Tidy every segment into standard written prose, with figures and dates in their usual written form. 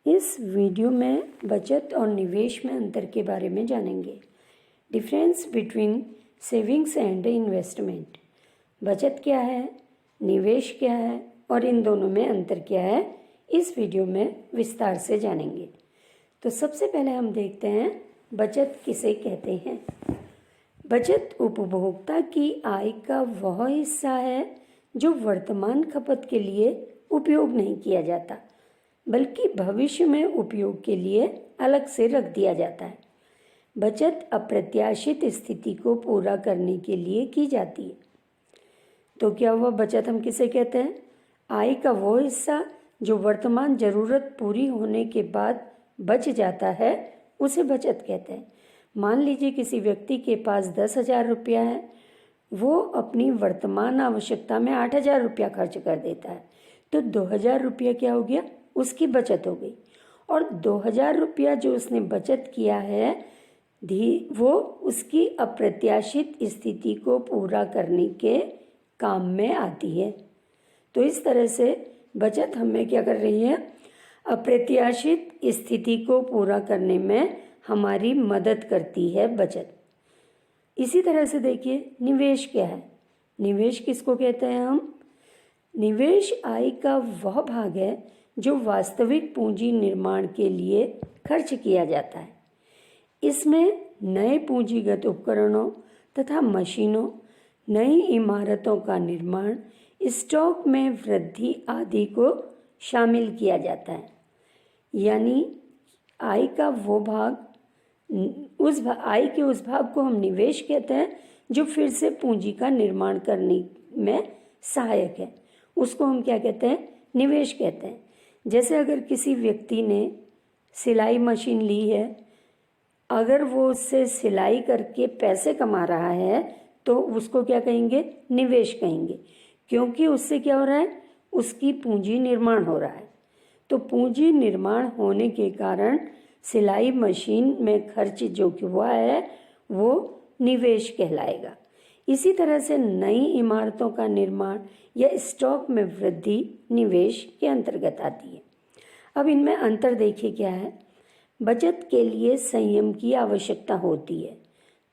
इस वीडियो में बचत और निवेश में अंतर के बारे में जानेंगे। Difference between savings and investment. बचत क्या है, निवेश क्या है और इन दोनों में अंतर क्या है, इस वीडियो में विस्तार से जानेंगे। तो सबसे पहले हम देखते हैं बचत किसे कहते हैं। बचत उपभोक्ता की आय का वह हिस्सा है जो वर्तमान खपत के लिए उपयोग नहीं किया जाता, बल्कि भविष्य में उपयोग के लिए अलग से रख दिया जाता है। बचत अप्रत्याशित स्थिति को पूरा करने के लिए की जाती है। तो क्या हुआ, बचत हम किसे कहते हैं? आय का वो हिस्सा जो वर्तमान ज़रूरत पूरी होने के बाद बच जाता है, उसे बचत कहते हैं। मान लीजिए किसी व्यक्ति के पास 10,000 रुपया है, वो अपनी वर्तमान आवश्यकता में 8,000 रुपया खर्च कर देता है, तो 2,000 रुपया क्या हो गया, उसकी बचत हो गई। और 2,000 रुपया जो उसने बचत किया है वो उसकी अप्रत्याशित स्थिति को पूरा करने के काम में आती है। तो इस तरह से बचत हमें क्या कर रही है, अप्रत्याशित स्थिति को पूरा करने में हमारी मदद करती है बचत। इसी तरह से देखिए निवेश क्या है। निवेश किसको कहते हैं हम? निवेश आय का वह भाग है जो वास्तविक पूंजी निर्माण के लिए खर्च किया जाता है। इसमें नए पूंजीगत उपकरणों तथा मशीनों, नई इमारतों का निर्माण, स्टॉक में वृद्धि आदि को शामिल किया जाता है। यानी आय का वो भाग, आय के उस भाग को हम निवेश कहते हैं जो फिर से पूंजी का निर्माण करने में सहायक है, उसको हम क्या कहते हैं, निवेश कहते हैं। जैसे अगर किसी व्यक्ति ने सिलाई मशीन ली है, अगर वो उससे सिलाई करके पैसे कमा रहा है तो उसको क्या कहेंगे, निवेश कहेंगे, क्योंकि उससे क्या हो रहा है, उसकी पूंजी निर्माण हो रहा है। तो पूंजी निर्माण होने के कारण सिलाई मशीन में खर्च जो हुआ है वो निवेश कहलाएगा। इसी तरह से नई इमारतों का निर्माण या स्टॉक में वृद्धि निवेश के अंतर्गत आती है। अब इनमें अंतर देखिए क्या है। बचत के लिए संयम की आवश्यकता होती है,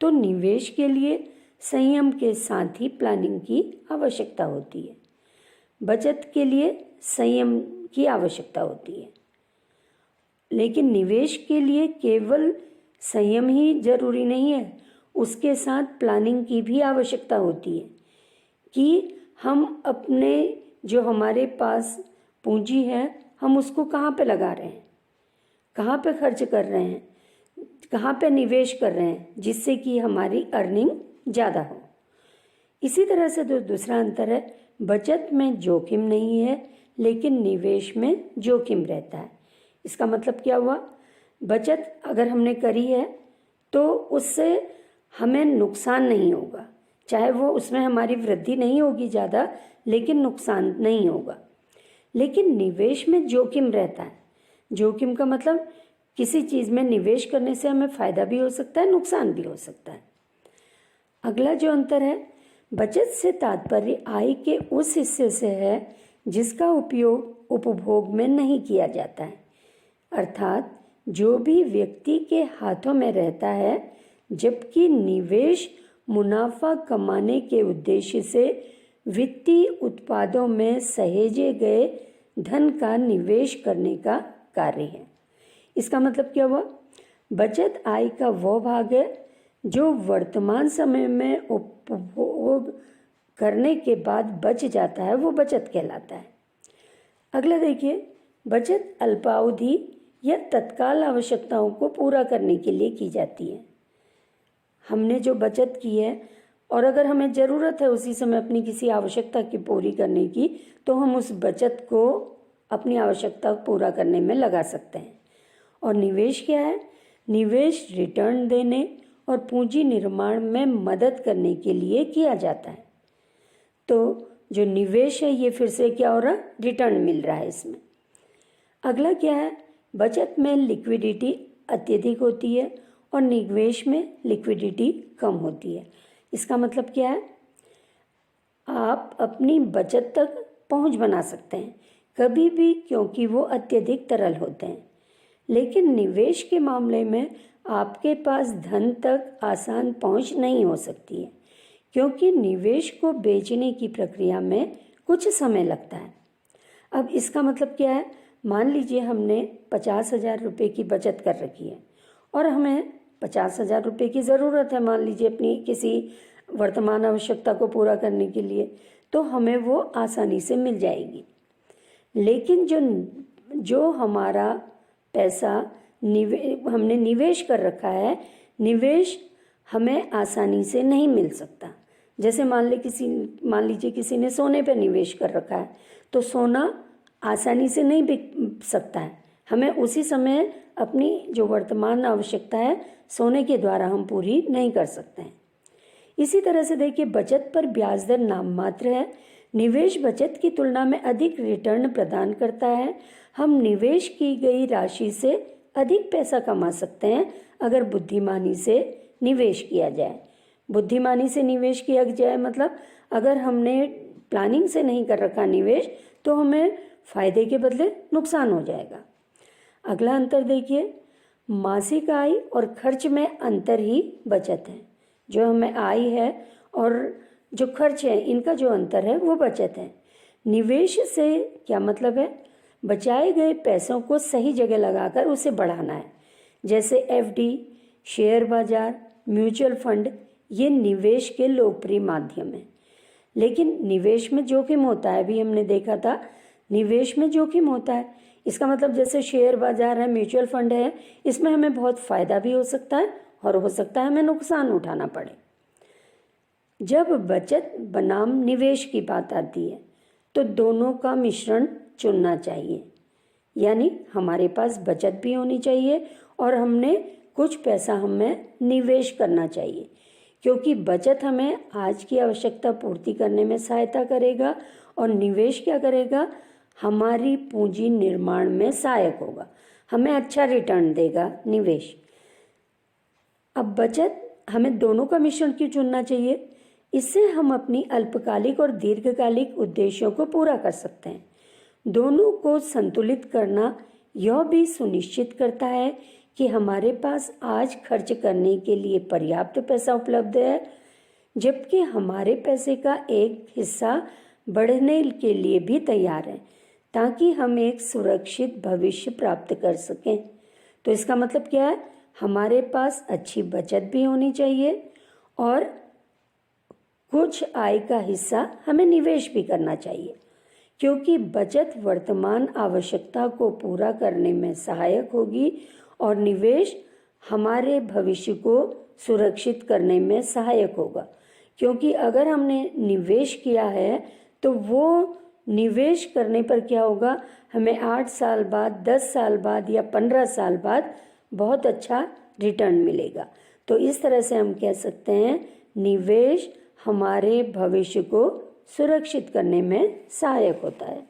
तो निवेश के लिए संयम के साथ ही प्लानिंग की आवश्यकता होती है। बचत के लिए संयम की आवश्यकता होती है, लेकिन निवेश के लिए केवल संयम ही जरूरी नहीं है, उसके साथ प्लानिंग की भी आवश्यकता होती है कि हम अपने जो हमारे पास पूंजी है हम उसको कहाँ पे लगा रहे हैं, कहाँ पे खर्च कर रहे हैं, कहाँ पे निवेश कर रहे हैं, जिससे कि हमारी अर्निंग ज़्यादा हो। इसी तरह से दूसरा अंतर है, बचत में जोखिम नहीं है लेकिन निवेश में जोखिम रहता है। इसका मतलब क्या हुआ, बचत अगर हमने करी है तो उससे हमें नुकसान नहीं होगा, चाहे वो उसमें हमारी वृद्धि नहीं होगी ज़्यादा, लेकिन नुकसान नहीं होगा। लेकिन निवेश में जोखिम रहता है। जोखिम का मतलब किसी चीज़ में निवेश करने से हमें फ़ायदा भी हो सकता है, नुकसान भी हो सकता है। अगला जो अंतर है, बचत से तात्पर्य आय के उस हिस्से से है जिसका उपयोग उपभोग में नहीं किया जाता है, अर्थात जो भी व्यक्ति के हाथों में रहता है, जबकि निवेश मुनाफा कमाने के उद्देश्य से वित्तीय उत्पादों में सहेजे गए धन का निवेश करने का कार्य है। इसका मतलब क्या हुआ, बचत आय का वो भाग है जो वर्तमान समय में उपभोग करने के बाद बच जाता है, वो बचत कहलाता है। अगला देखिए, बचत अल्पावधि या तत्काल आवश्यकताओं को पूरा करने के लिए की जाती है। हमने जो बचत की है और अगर हमें ज़रूरत है उसी समय अपनी किसी आवश्यकता की पूरी करने की, तो हम उस बचत को अपनी आवश्यकता पूरा करने में लगा सकते हैं। और निवेश क्या है, निवेश रिटर्न देने और पूंजी निर्माण में मदद करने के लिए किया जाता है। तो जो निवेश है ये फिर से क्या हो रहा है, रिटर्न मिल रहा है इसमें। अगला क्या है, बचत में लिक्विडिटी अत्यधिक होती है और निवेश में लिक्विडिटी कम होती है। इसका मतलब क्या है, आप अपनी बचत तक पहुंच बना सकते हैं कभी भी, क्योंकि वो अत्यधिक तरल होते हैं। लेकिन निवेश के मामले में आपके पास धन तक आसान पहुंच नहीं हो सकती है, क्योंकि निवेश को बेचने की प्रक्रिया में कुछ समय लगता है। अब इसका मतलब क्या है? मान लीजिए हमने 50,000 रुपये की बचत कर रखी है और हमें 50,000 रुपये की ज़रूरत है, मान लीजिए अपनी किसी वर्तमान आवश्यकता को पूरा करने के लिए, तो हमें वो आसानी से मिल जाएगी। लेकिन जो हमारा पैसा हमने निवेश कर रखा है, निवेश हमें आसानी से नहीं मिल सकता। जैसे मान लीजिए किसी ने सोने पर निवेश कर रखा है, तो सोना आसानी से नहीं बिक सकता है। हमें उसी समय अपनी जो वर्तमान आवश्यकता है सोने के द्वारा हम पूरी नहीं कर सकते हैं। इसी तरह से देखिए, बचत पर ब्याज दर नाम मात्र है। निवेश बचत की तुलना में अधिक रिटर्न प्रदान करता है। हम निवेश की गई राशि से अधिक पैसा कमा सकते हैं अगर बुद्धिमानी से निवेश किया जाए। बुद्धिमानी से निवेश किया जाए मतलब अगर हमने प्लानिंग से नहीं कर रखा निवेश, तो हमें फायदे के बदले नुकसान हो जाएगा। अगला अंतर देखिए, मासिक आय और खर्च में अंतर ही बचत है। जो हमें आय है और जो खर्च है, इनका जो अंतर है वो बचत है। निवेश से क्या मतलब है? बचाए गए पैसों को सही जगह लगाकर उसे बढ़ाना है। जैसे एफडी, शेयर बाजार, म्यूचुअल फंड, ये निवेश के लोकप्रिय माध्यम हैं। लेकिन निवेश में जोखिम होता है, अभी हमने देखा था, निवेश में जोखिम होता है। इसका मतलब जैसे शेयर बाजार है, म्यूचुअल फंड है, इसमें हमें बहुत फ़ायदा भी हो सकता है और हो सकता है हमें नुकसान उठाना पड़े। जब बचत बनाम निवेश की बात आती है तो दोनों का मिश्रण चुनना चाहिए। यानी हमारे पास बचत भी होनी चाहिए और हमने कुछ पैसा हमें निवेश करना चाहिए, क्योंकि बचत हमें आज की आवश्यकता पूर्ति करने में सहायता करेगा और निवेश क्या करेगा? हमारी पूंजी निर्माण में सहायक होगा, हमें अच्छा रिटर्न देगा निवेश। अब बचत हमें दोनों का मिश्रण क्यों चुनना चाहिए? इससे हम अपनी अल्पकालिक और दीर्घकालिक उद्देश्यों को पूरा कर सकते हैं। दोनों को संतुलित करना यह भी सुनिश्चित करता है कि हमारे पास आज खर्च करने के लिए पर्याप्त पैसा उपलब्ध है, जबकि हमारे पैसे का एक हिस्सा बढ़ने के लिए भी तैयार है, ताकि हम एक सुरक्षित भविष्य प्राप्त कर सकें। तो इसका मतलब क्या है? हमारे पास अच्छी बचत भी होनी चाहिए और कुछ आय का हिस्सा हमें निवेश भी करना चाहिए, क्योंकि बचत वर्तमान आवश्यकता को पूरा करने में सहायक होगी और निवेश हमारे भविष्य को सुरक्षित करने में सहायक होगा। क्योंकि अगर हमने निवेश किया है तो वो निवेश करने पर क्या होगा? हमें 8 साल बाद, 10 साल बाद या 15 साल बाद बहुत अच्छा रिटर्न मिलेगा। तो इस तरह से हम कह सकते हैं निवेश हमारे भविष्य को सुरक्षित करने में सहायक होता है।